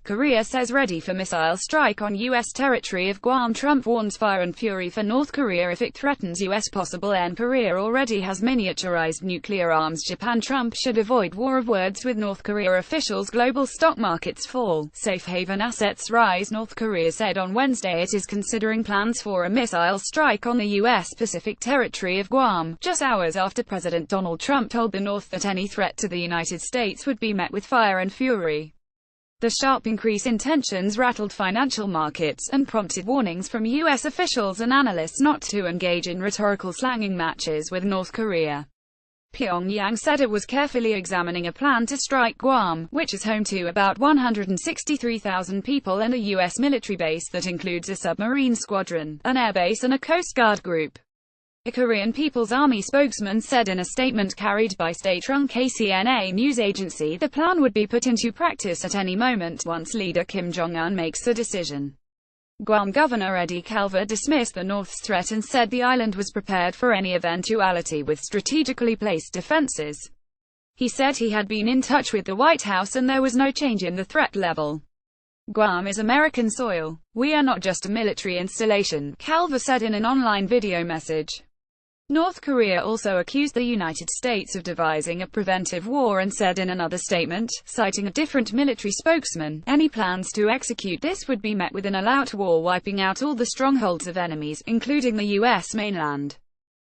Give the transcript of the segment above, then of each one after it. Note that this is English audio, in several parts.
Korea says ready for missile strike on U.S. territory of Guam. Trump warns fire and fury for North Korea if it threatens U.S. possible. Korea already has miniaturized nuclear arms. Japan. Trump should avoid war of words with North Korea officials. Global stock markets fall, safe haven assets rise. North Korea said on Wednesday it is considering plans for a missile strike on the U.S. Pacific territory of Guam, just hours after President Donald Trump told the North that any threat to the United States would be met with fire and fury. The sharp increase in tensions rattled financial markets, and prompted warnings from U.S. officials and analysts not to engage in rhetorical slanging matches with North Korea. Pyongyang said it was carefully examining a plan to strike Guam, which is home to about 163,000 people and a U.S. military base that includes a submarine squadron, an airbase and a Coast Guard group. A Korean People's Army spokesman said in a statement carried by state-run KCNA news agency the plan would be put into practice at any moment once leader Kim Jong-un makes a decision. Guam Governor Eddie Calver dismissed the North's threat and said the island was prepared for any eventuality with strategically placed defenses. He said he had been in touch with the White House and there was no change in the threat level. Guam is American soil. We are not just a military installation, Calver said in an online video message. North Korea also accused the United States of devising a preventive war and said in another statement, citing a different military spokesman, any plans to execute this would be met with an all-out war wiping out all the strongholds of enemies, including the U.S. mainland.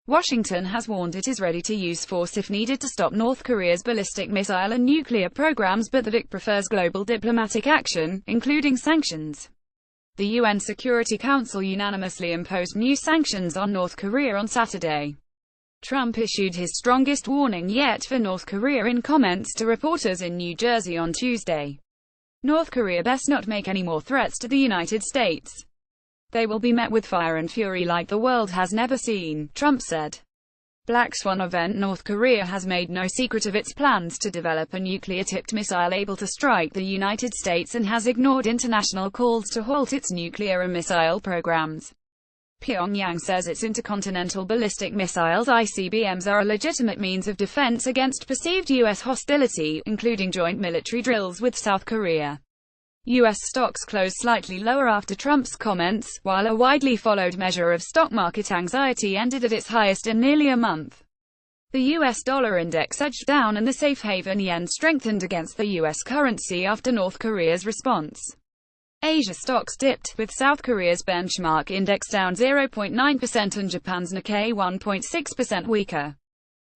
Washington has warned it is ready to use force if needed to stop North Korea's ballistic missile and nuclear programs, but that it prefers global diplomatic action, including sanctions. The UN Security Council unanimously imposed new sanctions on North Korea on Saturday. Trump issued his strongest warning yet for North Korea in comments to reporters in New Jersey on Tuesday. North Korea best not make any more threats to the United States. They will be met with fire and fury like the world has never seen, Trump said. Black Swan event. North Korea has made no secret of its plans to develop a nuclear-tipped missile able to strike the United States and has ignored international calls to halt its nuclear and missile programs. Pyongyang says its intercontinental ballistic missiles (ICBMs) are a legitimate means of defense against perceived U.S. hostility, including joint military drills with South Korea. U.S. stocks closed slightly lower after Trump's comments, while a widely followed measure of stock market anxiety ended at its highest in nearly a month. The U.S. dollar index edged down and the safe haven yen strengthened against the U.S. currency after North Korea's response. Asia stocks dipped, with South Korea's benchmark index down 0.9% and Japan's Nikkei 1.6% weaker.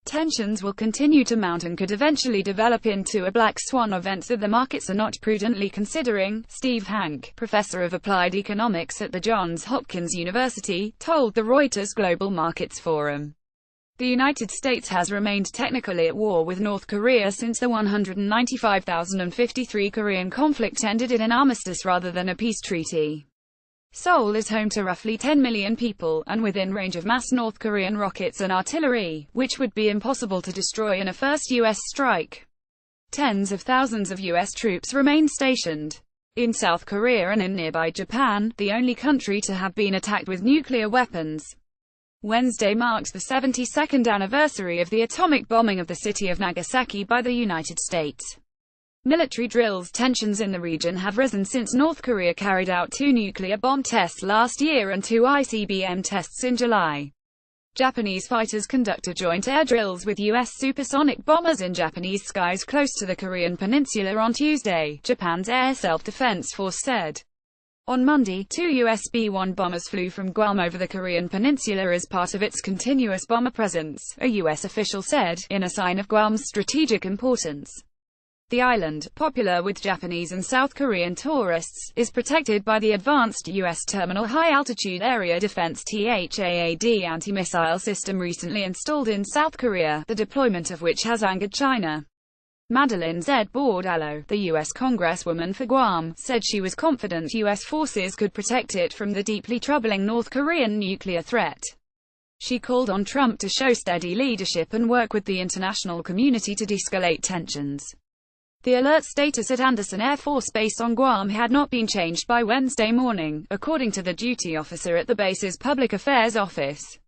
Tensions will continue to mount and could eventually develop into a black swan event that the markets are not prudently considering, Steve Hanke, professor of applied economics at the Johns Hopkins University, told the Reuters Global Markets Forum. The United States has remained technically at war with North Korea since the 195,053 Korean conflict ended in an armistice rather than a peace treaty. Seoul is home to roughly 10 million people, and within range of mass North Korean rockets and artillery, which would be impossible to destroy in a first U.S. strike. Tens of thousands of U.S. troops remain stationed in South Korea and in nearby Japan, the only country to have been attacked with nuclear weapons. Wednesday marks the 72nd anniversary of the atomic bombing of the city of Nagasaki by the United States. Military drills. Tensions in the region have risen since North Korea carried out 2 nuclear bomb tests last year and 2 ICBM tests in July. Japanese fighters conducted joint air drills with U.S. supersonic bombers in Japanese skies close to the Korean peninsula on Tuesday, Japan's Air Self-Defense Force said. On Monday, 2 US B-1 bombers flew from Guam over the Korean peninsula as part of its continuous bomber presence, a U.S. official said, in a sign of Guam's strategic importance. The island, popular with Japanese and South Korean tourists, is protected by the Advanced U.S. Terminal High-Altitude Area Defense (THAAD) anti-missile system recently installed in South Korea, the deployment of which has angered China. Madeleine Z. Bordallo, the U.S. Congresswoman for Guam, said she was confident U.S. forces could protect it from the deeply troubling North Korean nuclear threat. She called on Trump to show steady leadership and work with the international community to de-escalate tensions. The alert status at Andersen Air Force Base on Guam had not been changed by Wednesday morning, according to the duty officer at the base's public affairs office.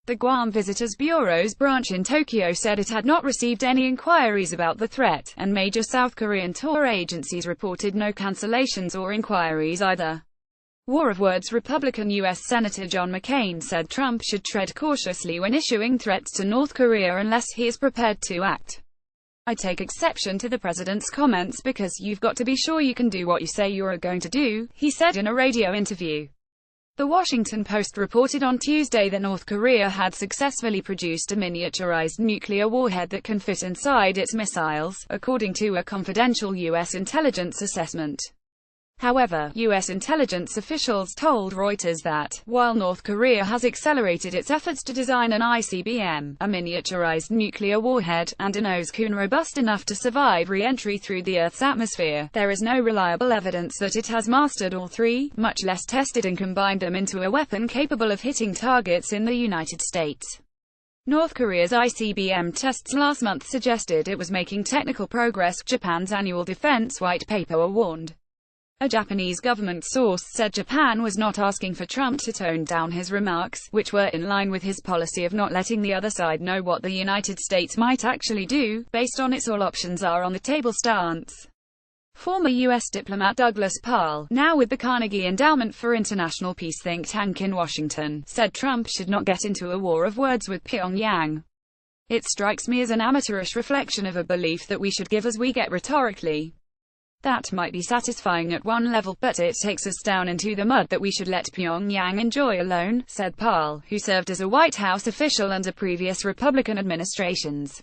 The Guam Visitors Bureau's branch in Tokyo said it had not received any inquiries about the threat, and major South Korean tour agencies reported no cancellations or inquiries either. War of Words Republican U.S. Senator John McCain said Trump should tread cautiously when issuing threats to North Korea unless he is prepared to act. "I take exception to the president's comments because you've got to be sure you can do what you say you're going to do," he said in a radio interview. The Washington Post reported on Tuesday that North Korea had successfully produced a miniaturized nuclear warhead that can fit inside its missiles, according to a confidential U.S. intelligence assessment. However, U.S. intelligence officials told Reuters that, while North Korea has accelerated its efforts to design an ICBM, a miniaturized nuclear warhead, and a nose-cone robust enough to survive re-entry through the Earth's atmosphere, there is no reliable evidence that it has mastered all three, much less tested and combined them into a weapon capable of hitting targets in the United States. North Korea's ICBM tests last month suggested it was making technical progress, Japan's annual defense white paper warned. A Japanese government source said Japan was not asking for Trump to tone down his remarks, which were in line with his policy of not letting the other side know what the United States might actually do, based on its all options are on the table stance. Former U.S. diplomat Douglas Parle, now with the Carnegie Endowment for International Peace think tank in Washington, said Trump should not get into a war of words with Pyongyang. "It strikes me as an amateurish reflection of a belief that we should give as we get rhetorically. That might be satisfying at one level, but it takes us down into the mud that we should let Pyongyang enjoy alone," said Parle, who served as a White House official under previous Republican administrations.